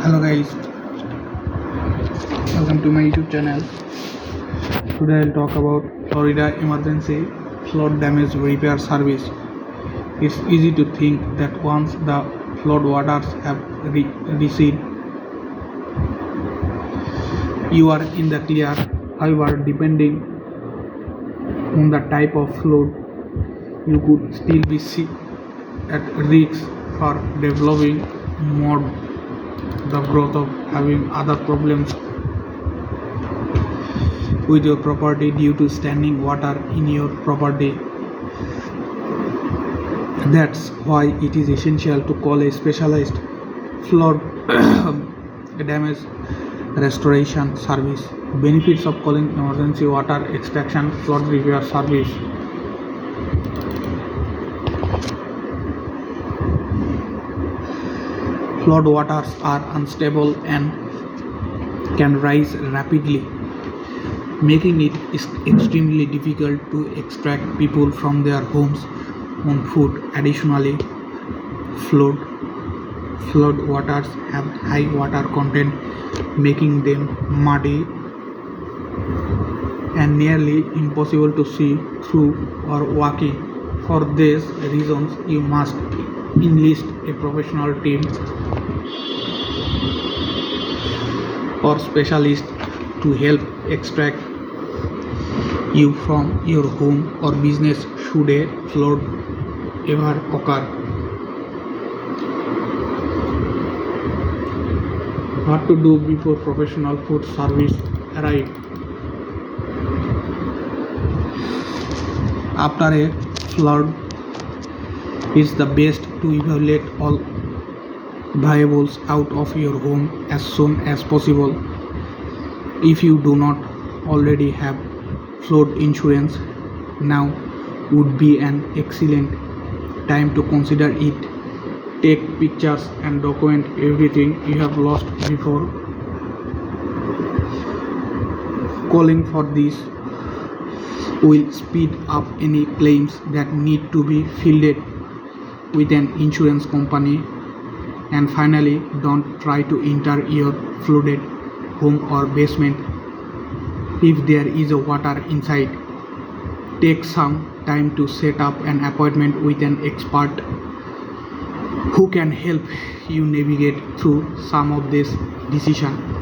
Hello guys, welcome to my YouTube channel. Today I'll talk about Florida emergency flood damage repair service. It's easy to think that once the flood waters have receded, you are in the clear. However, depending on the type of flood, you could still be at risk for developing more the growth of having other problems with your property due to standing water in your property. That's why it is essential to call a specialized flood damage restoration service. Benefits of calling emergency water extraction flood repair service. Flood waters are unstable and can rise rapidly, making it extremely difficult to extract people from their homes on foot. Additionally, flood waters have high water content, making them muddy and nearly impossible to see through or walk in. For these reasons, you must enlist a professional team or specialist to help extract you from your home or business should a flood ever occur. What to do before professional food service arrive? After a flood, it's the best to evaluate all valuables out of your home as soon as possible. If you do not already have flood insurance, now would be an excellent time to consider it. Take pictures and document everything you have lost before calling for this will speed up any claims that need to be filled with an insurance company. And finally, don't try to enter your flooded home or basement if there is a water inside. Take some time to set up an appointment with an expert who can help you navigate through some of this decision.